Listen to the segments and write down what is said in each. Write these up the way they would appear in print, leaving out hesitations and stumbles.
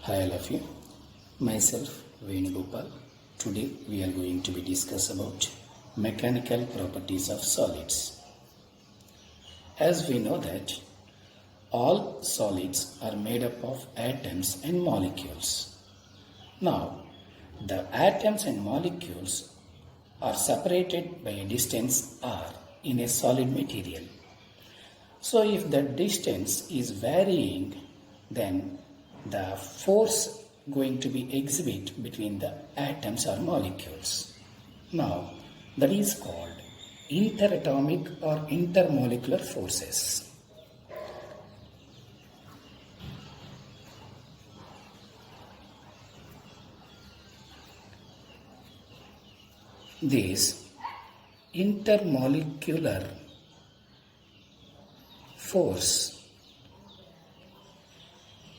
Hi all of you, myself venu gopal. Today we are going to be discuss about mechanical properties of solids. As we know that all solids are made up of atoms and molecules. Now the atoms and molecules are separated by a distance r in a solid material. So if the distance is varying, then the force going to be exhibit between the atoms or molecules. Now that is called interatomic or intermolecular forces. This intermolecular force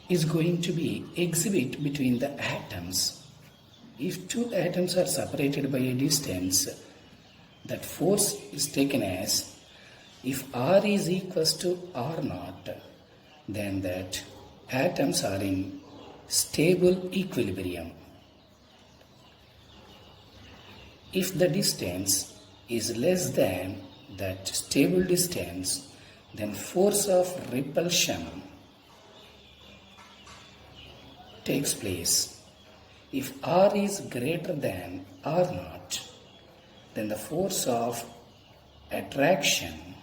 is going to be exhibit between the atoms. If two atoms are separated by a distance, that force is taken as, if R is equals to R naught, then that atoms are in stable equilibrium. If the distance is less than that stable distance, then force of repulsion takes place. If R is greater than R naught, then the force of attraction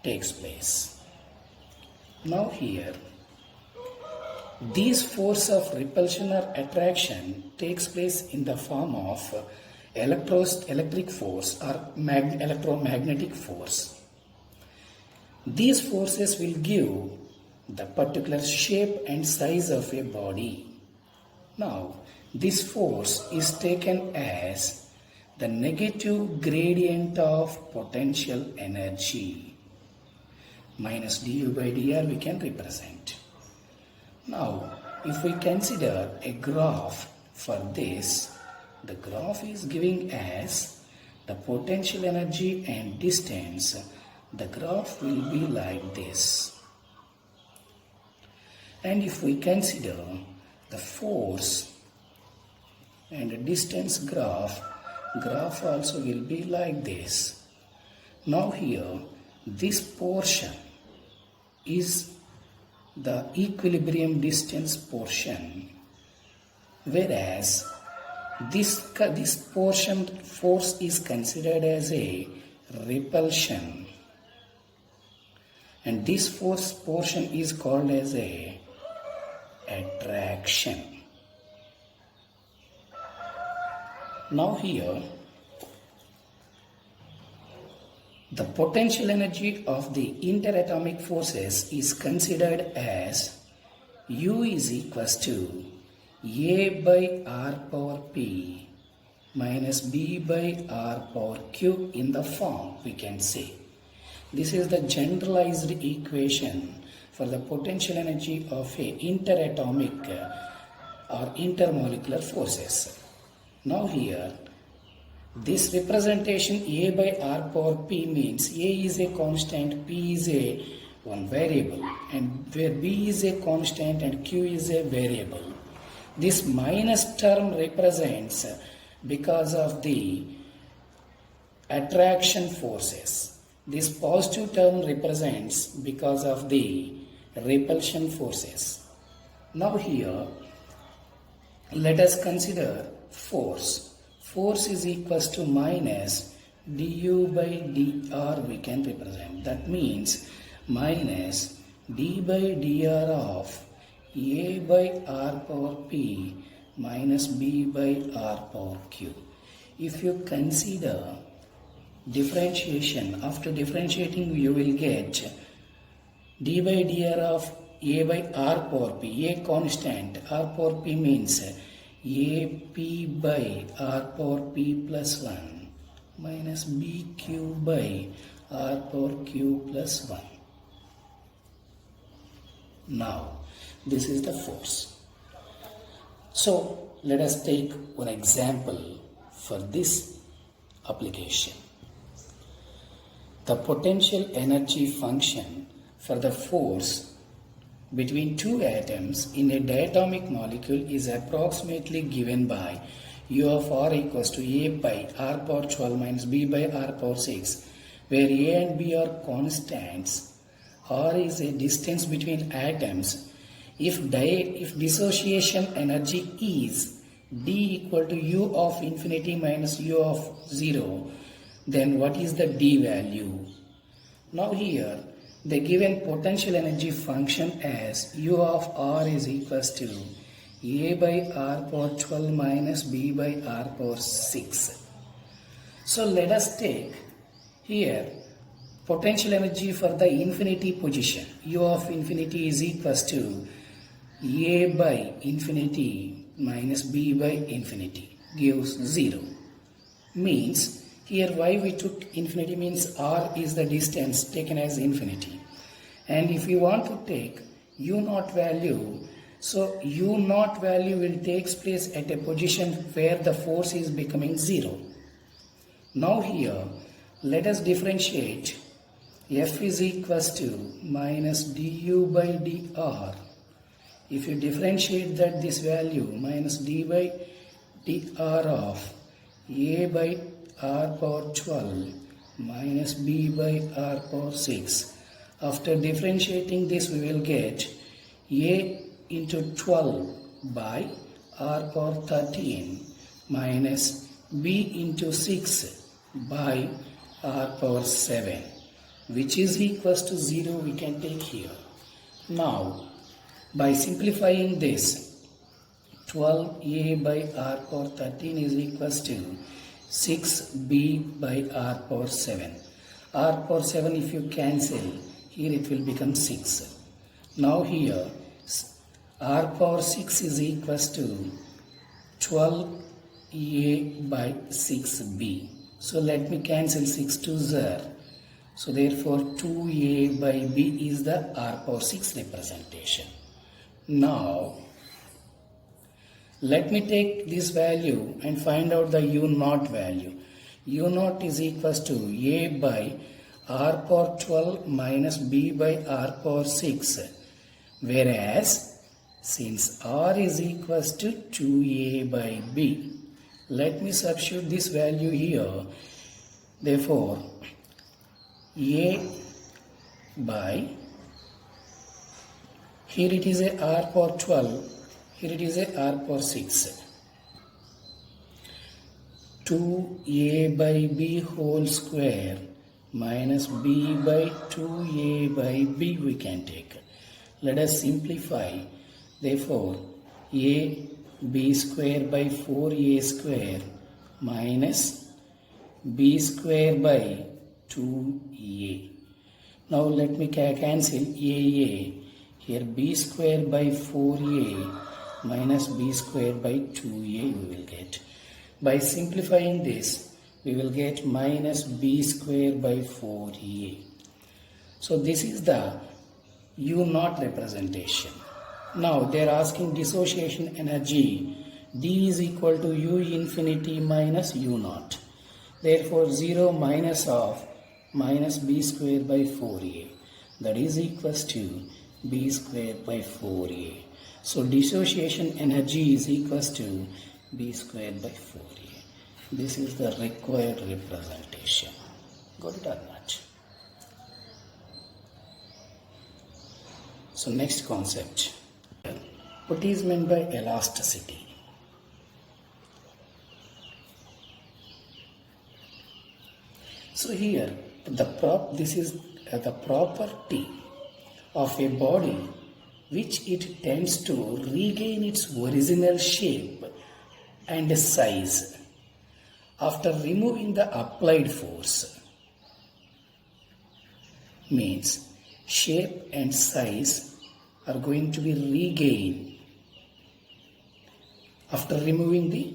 takes place. Now here, this force of repulsion or attraction takes place in the form of electric force or electromagnetic force. These forces will give the particular shape and size of a body. Now, this force is taken as the negative gradient of potential energy. Minus du by dr we can represent. Now, if we consider a graph for this, the graph is giving as the potential energy and distance. The graph will be like this. And if we consider the force and the distance graph also will be like this. Now here, this portion is the equilibrium distance portion, whereas this portion force is considered as a repulsion, and this force portion is called as a attraction. Now here, the potential energy of the interatomic forces is considered as U is equals to A by R power P minus B by R power Q in the form we can say. This is the generalized equation for the potential energy of a interatomic or intermolecular forces. Now here, this representation A by R power P means A is a constant, P is a one variable, and where B is a constant and Q is a variable. This minus term represents because of the attraction forces. This positive term represents because of the repulsion forces. Now here, let us consider force. Force is equals to minus du by dr we can represent. That means minus d by dr of A by R power P minus B by R power Q. If you consider differentiation, after differentiating you will get d by dr of A by R power P, A constant, R power P means AP by R power P plus 1 minus BQ by R power Q plus 1. Now, this is the force. So, let us take one example for this application. The potential energy function for the force between two atoms in a diatomic molecule is approximately given by U of R equals to A by R power 12 minus B by R power 6, where A and B are constants. R is a distance between atoms. If dissociation energy is D equal to U of infinity minus U of 0, then what is the D value? Now here, the given potential energy function as U of R is equals to A by R power 12 minus B by R power 6. So let us take here potential energy for the infinity position. U of infinity is equals to A by infinity minus B by infinity gives 0. Means here why we took infinity means R is the distance taken as infinity. And if you want to take U naught value, so U naught value will take place at a position where the force is becoming 0. Now here, let us differentiate F is equals to minus du by dr. If you differentiate that this value minus d by dr of A by R power 12 minus B by R power 6. After differentiating this, we will get A into 12 by R power 13 minus B into 6 by R power 7, which is equals to 0 we can take here. Now, by simplifying this, 12A by R power 13 is equals to 6B by R power 7. R power 7 if you cancel, here it will become 6. Now here, R power 6 is equals to 12A by 6B. So let me cancel 6 to 0. So therefore 2A by B is the R power 6 representation. Now, let me take this value and find out the U naught value. U naught is equals to A by R power 12 minus B by R power 6. Whereas, since R is equals to 2A by B, let me substitute this value here. Therefore, A by, here it is a R power 12, here it is a R power 6. 2A by B whole square minus B by 2A by B we can take. Let us simplify. Therefore, A B square by 4A square minus B square by 2A. Now let me cancel A. Here B square by 4A minus B square by 2A we will get. By simplifying this, we will get minus B square by 4A. So this is the U naught representation. Now they are asking dissociation energy. D is equal to U infinity minus U naught. Therefore 0 minus of minus B square by 4A. That is equals to B square by 4A. So dissociation energy is equals to B square by 4A. This is the required representation. Got it or not? So next concept. What is meant by elasticity? So here this is the property of a body which it tends to regain its original shape and size after removing the applied force. Means shape and size are going to be regained after removing the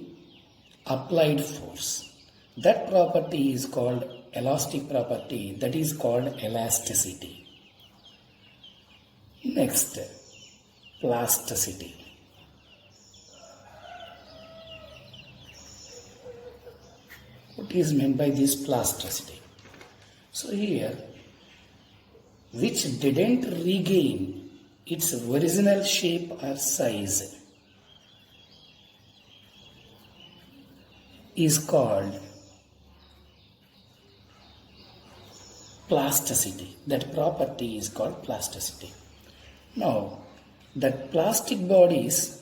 applied force. That property is called elastic property, that is called elasticity. Next, plasticity. What is meant by this plasticity? So here, which didn't regain its original shape or size is called plasticity. That property is called plasticity. Now, that plastic bodies,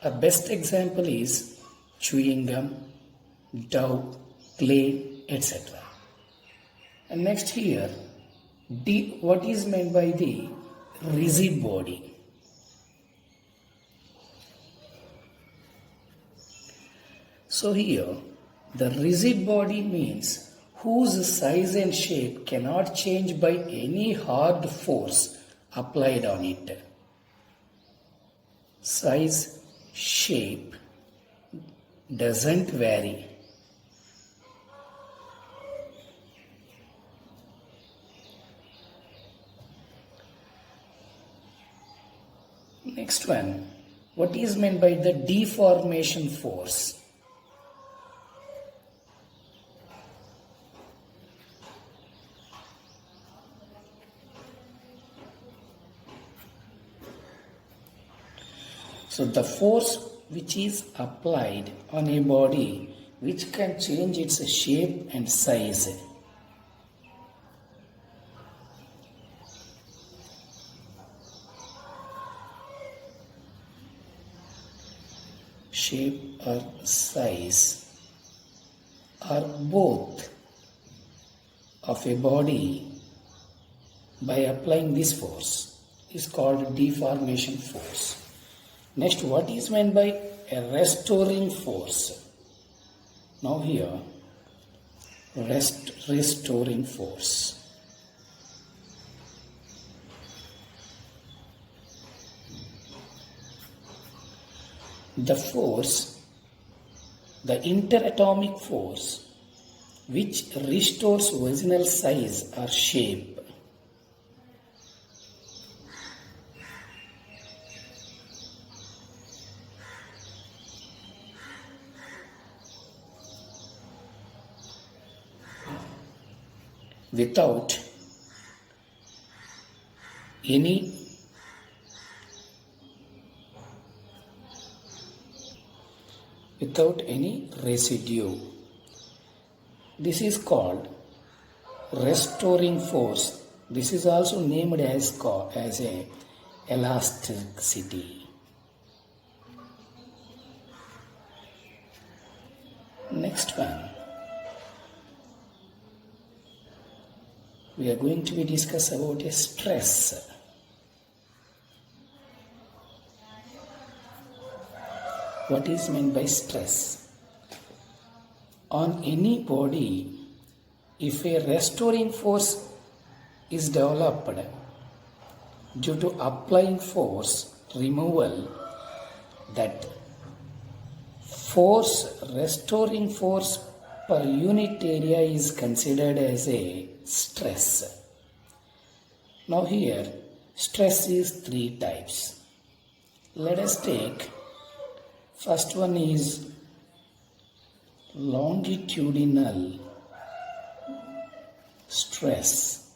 a best example is chewing gum, dough, clay, etc. And next here, what is meant by the rigid body? So here, the rigid body means whose size and shape cannot change by any hard force applied on it. Size, shape doesn't vary. Next one, what is meant by the deformation force? So the force which is applied on a body which can change its shape and size. Shape or size or both of a body by applying this force is called deformation force. Next, what is meant by a restoring force? Now here, restoring force. The force, the interatomic force, which restores original size or shape. Without any residue. This is called restoring force. This is also named as a elasticity. Next one, we are going to be discuss about a stress. What is meant by stress? On any body, if a restoring force is developed due to applying force removal, that restoring force per unit area is considered as a stress. Now here, stress is 3 types. Let us take, first one is longitudinal stress.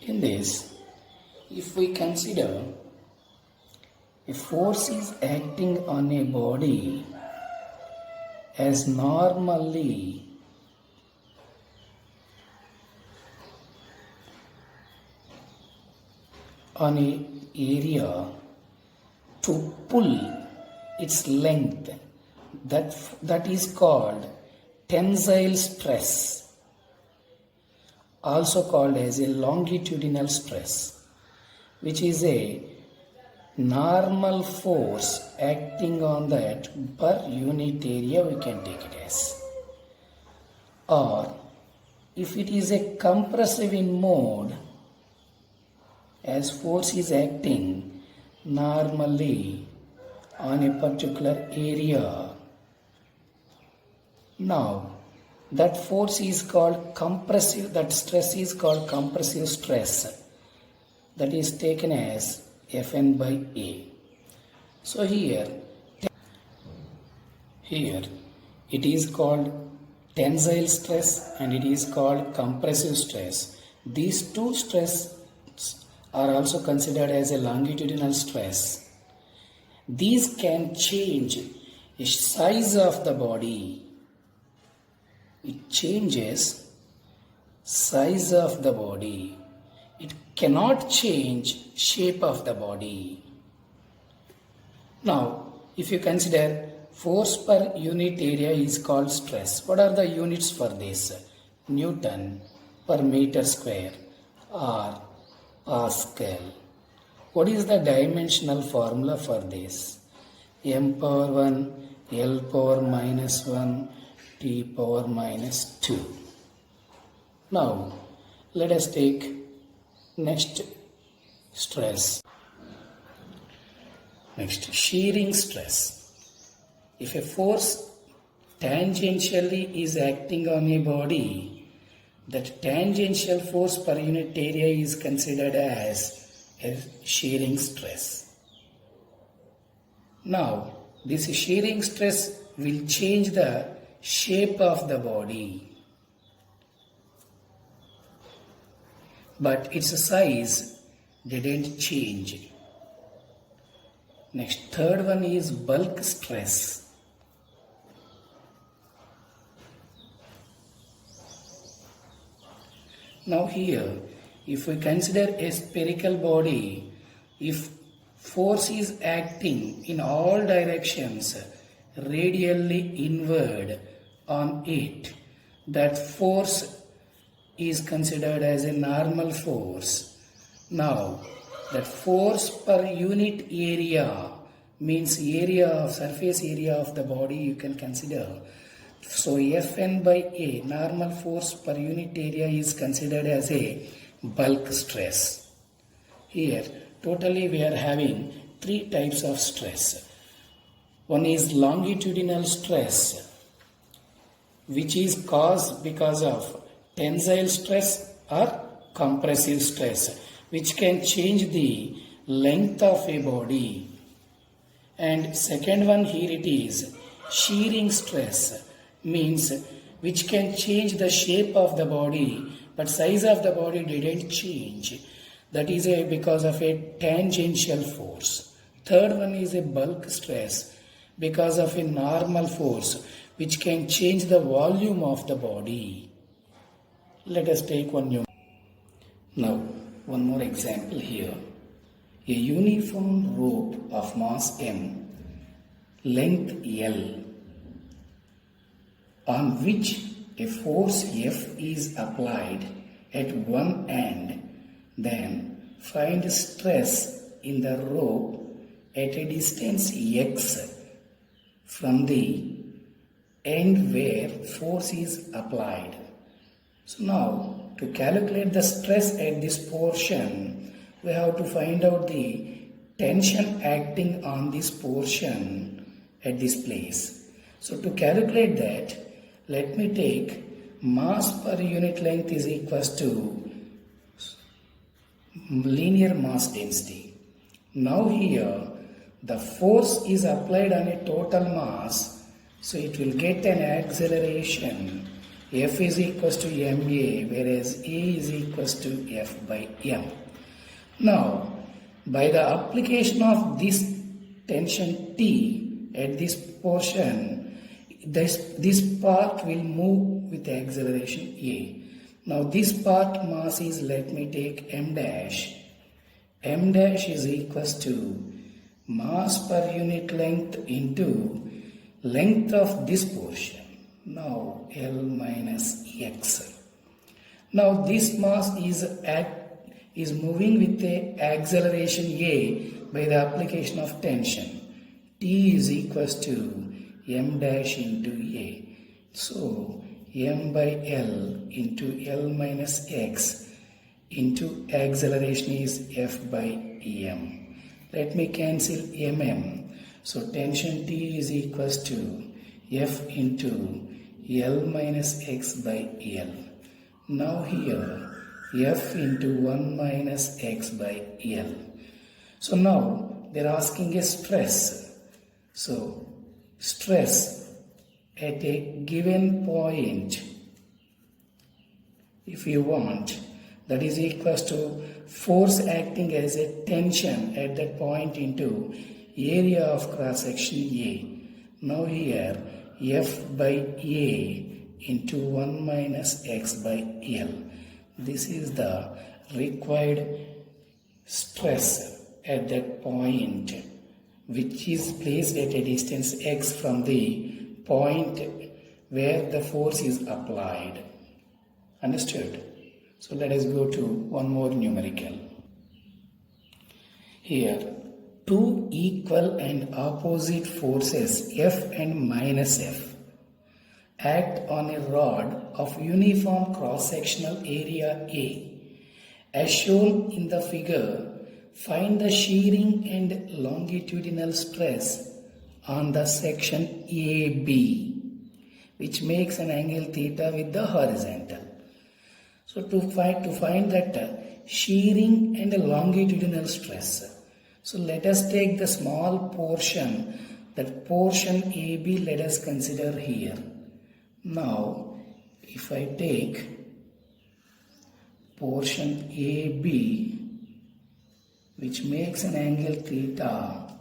In this, if we consider a force is acting on a body as normally on an area to pull its length, that is called tensile stress, also called as a longitudinal stress, which is a normal force acting on that per unit area, we can take it as. Or if it is a compressive in mode, as force is acting normally on a particular area, now that force is called compressive, that stress is called compressive stress, that is taken as Fn by A. So here it is called tensile stress and it is called compressive stress. These two stresses are also considered as a longitudinal stress. These can change the size of the body. It changes size of the body. It cannot change shape of the body. Now, if you consider force per unit area is called stress. What are the units for this? Newton per meter square or Pascal. What is the dimensional formula for this? M power 1, L power minus 1, T power minus 2. Now, let us take next stress. Next, shearing stress. If a force tangentially is acting on a body, that tangential force per unit area is considered as a shearing stress. Now, this shearing stress will change the shape of the body, but its size didn't change. Next, third one is bulk stress. Now here, if we consider a spherical body, if force is acting in all directions radially inward on it, that force is considered as a normal force. Now, that force per unit area means surface area of the body you can consider. So Fn by A, normal force per unit area, is considered as a bulk stress. Here, totally we are having three types of stress. One is longitudinal stress, which is caused because of tensile stress or compressive stress, which can change the length of a body. And second one, here it is shearing stress, means which can change the shape of the body, but size of the body didn't change. That is because of a tangential force. Third one is a bulk stress, because of a normal force which can change the volume of the body. Let us take one new. Now, one more example here. A uniform rope of mass m, length L, on which a force F is applied at one end, then find stress in the rope at a distance x from the end where force is applied. So now, to calculate the stress at this portion, we have to find out the tension acting on this portion at this place. So to calculate that, let me take mass per unit length is equals to linear mass density. Now here, the force is applied on a total mass, so it will get an acceleration. F is equals to ma, whereas A is equals to F by m. Now, by the application of this tension T at this portion, this part will move with the acceleration A. Now, this part mass is, let me take m dash. M dash is equals to mass per unit length into length of this portion. Now, L minus x. Now, this mass is moving with the acceleration A by the application of tension. T is equals to m dash into A. So, m by L into L minus x into acceleration is F by m. Let me cancel mm. So, tension T is equals to F into L minus x by L. Now here, F into 1 minus x by L. So now, they are asking a stress. So, stress at a given point, if you want, that is equals to force acting as a tension at that point into area of cross section A. Now here F by A into 1 minus x by L. This is the required stress at that point, which is placed at a distance x from the point where the force is applied. Understood? So let us go to one more numerical. Here, two equal and opposite forces F and minus F act on a rod of uniform cross-sectional area A. As shown in the figure, find the shearing and longitudinal stress on the section AB, which makes an angle theta with the horizontal. So to find that shearing and longitudinal stress, so let us take the small portion, that portion AB let us consider here. Now if I take portion AB, which makes an angle theta,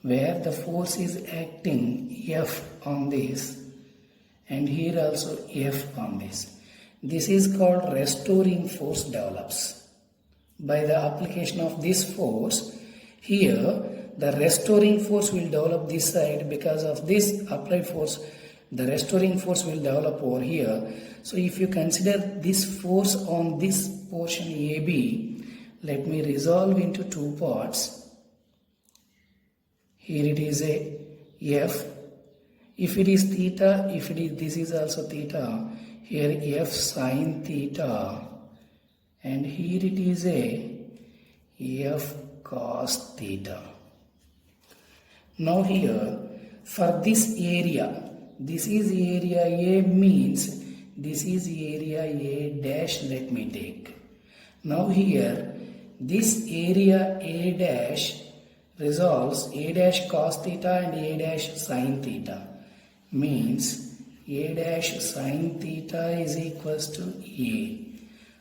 where the force is acting F on this and here also F on this. This is called restoring force develops. By the application of this force, here the restoring force will develop this side. Because of this applied force, the restoring force will develop over here. So if you consider this force on this portion AB, let me resolve into two parts. Here it is a F. If it is theta, this is also theta, here F sine theta, and here it is a F cos theta. Now here, for this area, this is area A means this is area A dash, let me take. Now here, this area A dash resolves A dash cos theta and A dash sin theta, means A dash sin theta is equals to A.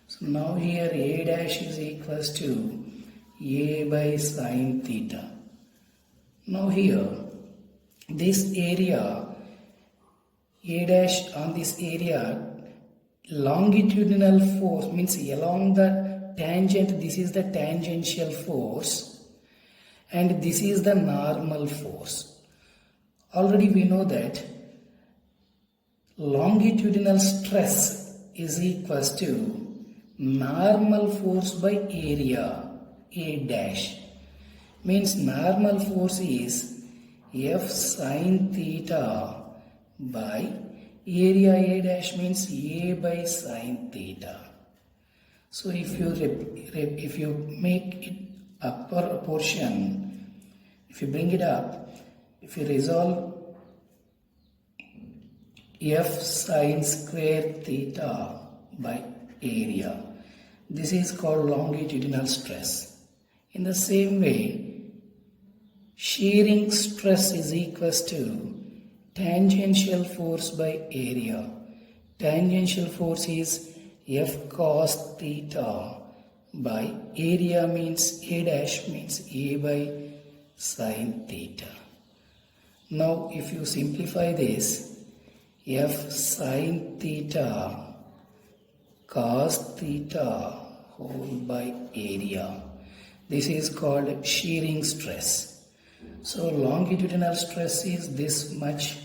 So now here A dash is equals to A by sin theta. Now here, this area, A dash on this area, longitudinal force means along the tangent, this is the tangential force and this is the normal force. Already we know that longitudinal stress is equals to normal force by area A dash. Means normal force is F sin theta by area A dash, means A by sin theta. So if you make it upper portion, if you bring it up, if you resolve F sin square theta by area, this is called longitudinal stress. In the same way, shearing stress is equals to tangential force by area. Tangential force is F cos theta by area, means A dash, means A by sin theta. Now if you simplify this, F sin theta cos theta whole by area, this is called shearing stress. So longitudinal stress is this much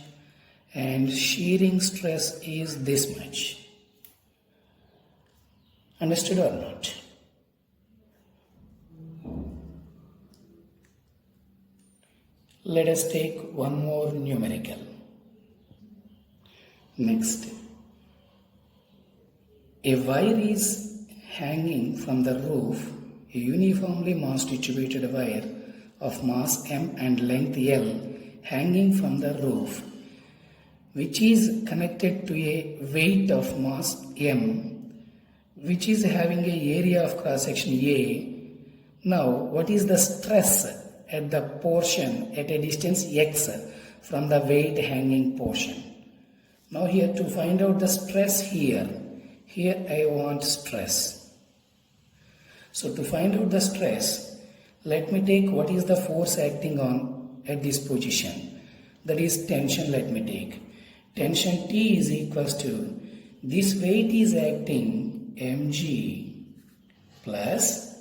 and shearing stress is this much. Understood or not? Let us take one more numerical. Next, a wire is hanging from the roof, a uniformly mass distributed wire of mass m and length L hanging from the roof, which is connected to a weight of mass m, which is having a area of cross section A. Now what is the stress at the portion at a distance x from the weight hanging portion? Now here, to find out the stress here Here I want stress. So to find out the stress, let me take what is the force acting on at this position. That is tension. Let me take. Tension T is equals to this weight is acting mg plus,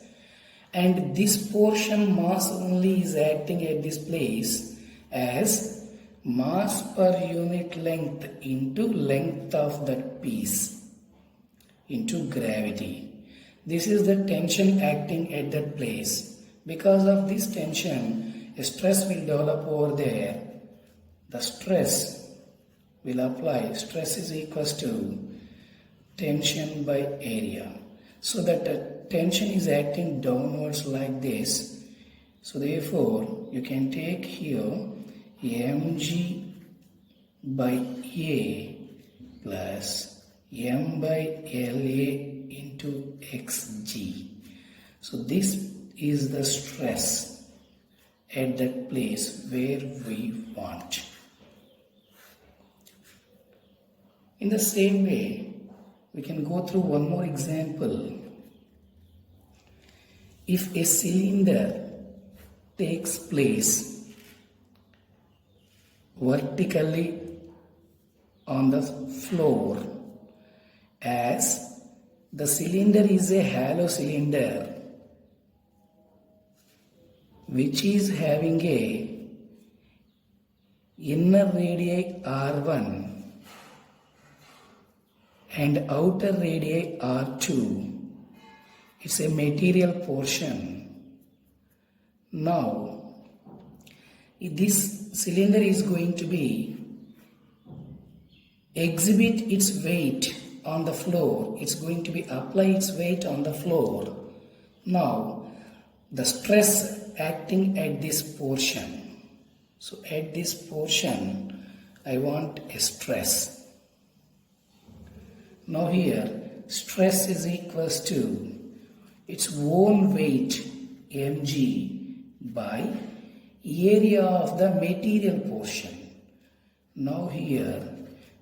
and this portion mass only is acting at this place as mass per unit length into length of that piece into gravity. This is the tension acting at that place. Because of this tension, a stress will develop over there. The stress will apply. Stress is equals to tension by area. So that the tension is acting downwards like this. So therefore, you can take here mg by A plus m by LA into xg. So this is the stress at that place where we want. In the same way, we can go through one more example. If a cylinder takes place vertically on the floor, as the cylinder is a hollow cylinder which is having a inner radii R1 and outer radii R2. It's a material portion. Now, this cylinder is going to be exhibit its weight on the floor. It's going to be apply its weight on the floor. Now, the stress acting at this portion. So at this portion, I want a stress. Now here, stress is equals to its own weight mg by area of the material portion. Now here,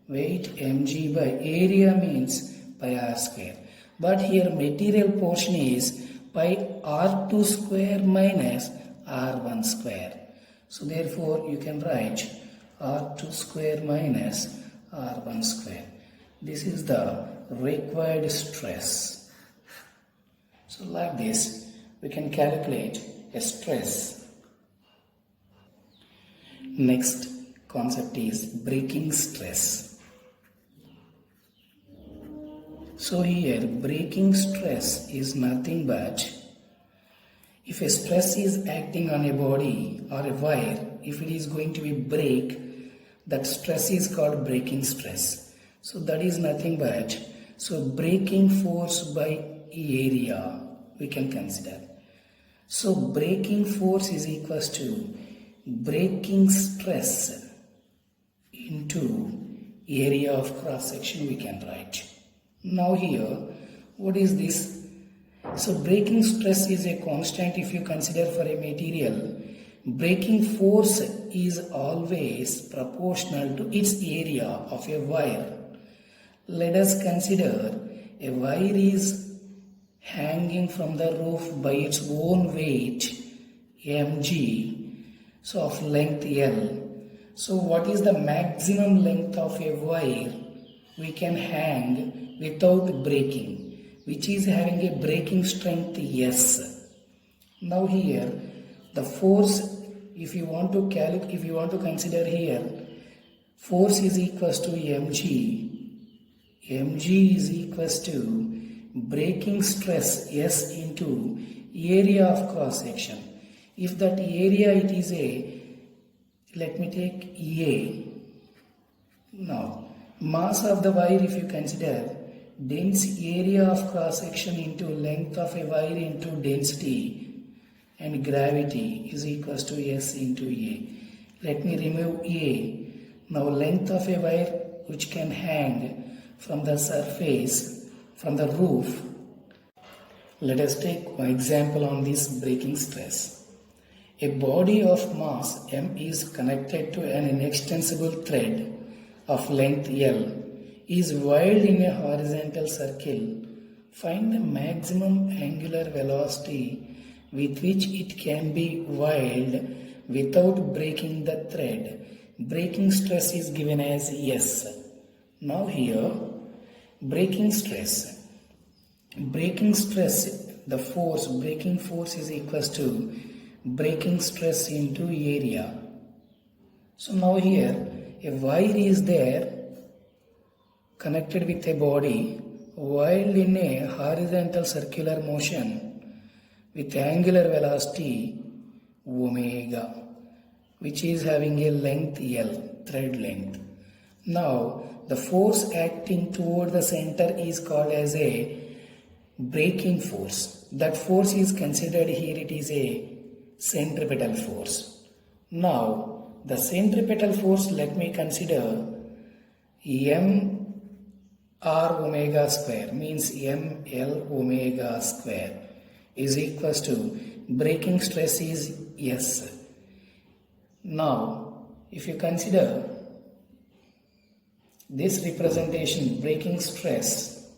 weight mg by area means pi r square. But here material portion is pi r2 square minus r1 square. So therefore you can write r2 square minus r1 square. This is the required stress. So like this, we can calculate a stress. Next concept is breaking stress. So here breaking stress is nothing but if a stress is acting on a body or a wire, if it is going to be break, that stress is called breaking stress. So that is nothing but, so breaking force by area we can consider. So breaking force is equals to breaking stress into area of cross section we can write. Now here, what is this? So breaking stress is a constant if you consider for a material. Breaking force is always proportional to its area of a wire. Let us consider a wire is hanging from the roof by its own weight mg, so of length L. So what is the maximum length of a wire we can hang without breaking, which is having a breaking strength S. Now here the force, if you want to consider here, force is equals to mg. Mg is equals to breaking stress S into area of cross section. If that area it is a, let me take A. Now mass of the wire, if you consider dense area of cross section into length of a wire into density and gravity is equals to S into A. Let me remove A. Now length of a wire which can hang from the surface, from the roof. Let us take one example on this breaking stress. A body of mass m is connected to an inextensible thread of length L is whirled in a horizontal circle, find the maximum angular velocity with which it can be whirled without breaking the thread. Breaking stress is given as S. Now here, breaking stress, the force, breaking force is equals to breaking stress into area. So now here, a wire is there connected with a body while in a horizontal circular motion with angular velocity omega, which is having a length L, thread length. Now, the force acting toward the center is called as a braking force. That force is considered here, it is a centripetal force. Now, the centripetal force, let me consider m r omega square, means ml omega square is equals to braking stress is S. Now, if you consider this representation, braking stress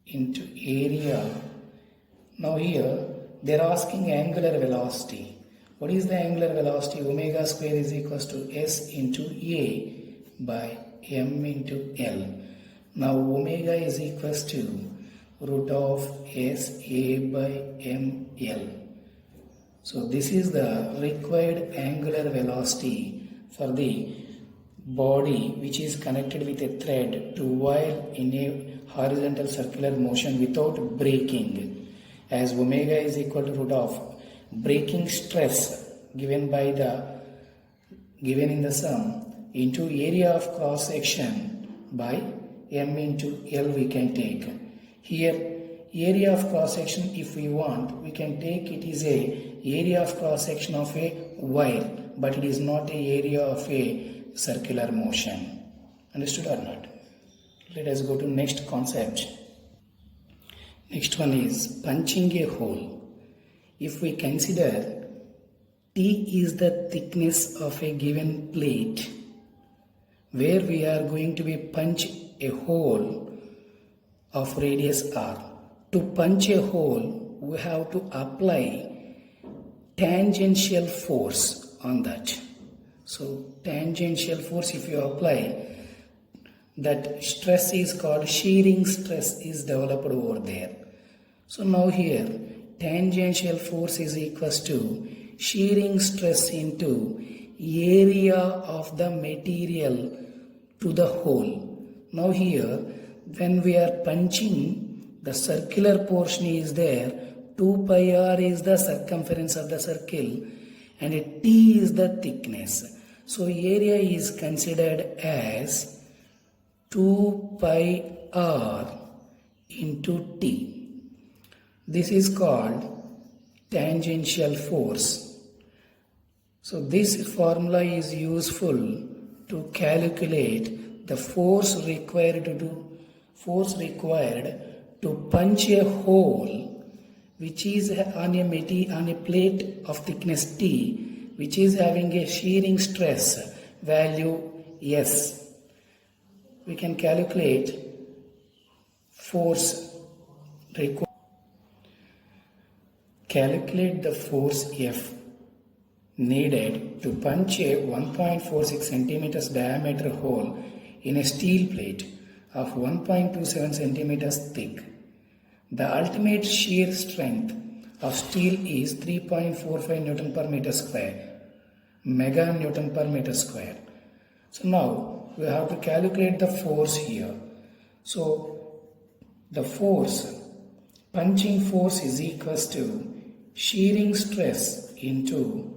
into area, now here they are asking angular velocity. What is the angular velocity? Omega square is equals to S into A by M into L. Now omega is equals to root of SA by ML. So this is the required angular velocity for the body which is connected with a thread to while in a horizontal circular motion without breaking, as omega is equal to root of braking stress given in the sum into area of cross section by M into L we can take. Here area of cross section, if we want, we can take it is a area of cross section of a wire, but it is not a area of a circular motion. Understood or not? Let us go to next concept. Next one is punching a hole. If we consider T is the thickness of a given plate where we are going to be punch a hole of radius r. To punch a hole, we have to apply tangential force on that. So tangential force, if you apply, that stress is called shearing stress is developed over there. So now here tangential force is equals to shearing stress into area of the material to the hole. Now here when we are punching, the circular portion is there, 2 pi r is the circumference of the circle and a T is the thickness. So area is considered as 2 pi r into T. This is called tangential force. So this formula is useful to calculate the force required to punch a hole which is on a plate of thickness T, which is having a shearing stress value S. We can calculate force required. Calculate the force F needed to punch a 1.46 centimeters diameter hole in a steel plate of 1.27 centimeters thick. The ultimate shear strength of steel is 3.45 Newton per meter square, mega Newton per meter square. So now we have to calculate the force here. So the force, punching force is equals to shearing stress into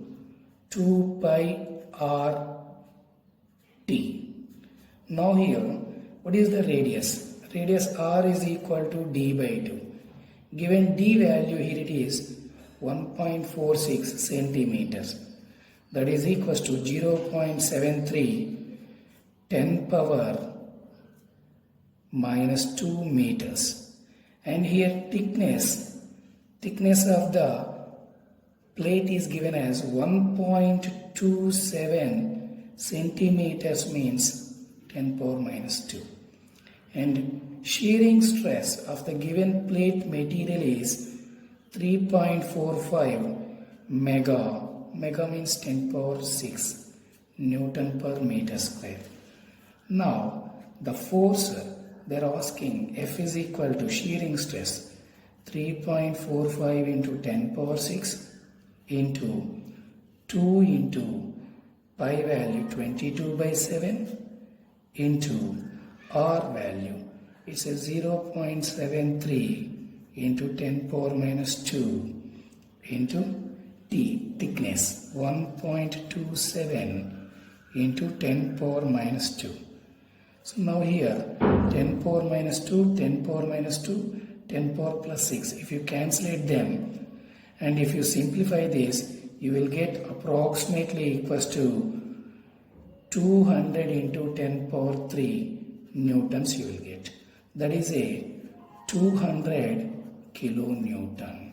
2 pi r T. Now here, what is the radius? Radius r is equal to d by 2. Given d value here it is 1.46 centimeters. That is equals to 0.73 10 power minus 2 meters. And here thickness of the plate is given as 1.27 centimeters, means 10 power minus 2. and shearing stress of the given plate material is 3.45 mega means 10 power 6 Newton per meter square. Now the force they are asking, F is equal to shearing stress 3.45 into 10 power 6 into 2 into pi value 22 by 7 into R value. It's a 0.73 into 10 power minus 2 into T thickness 1.27 into 10 power minus 2. So now here 10 power minus 2, 10 power minus 2, 10 power plus 6. If you cancellate them and if you simplify this, you will get approximately equals to 200 into 10 power 3 newtons you will get. That is a 200 kilonewton.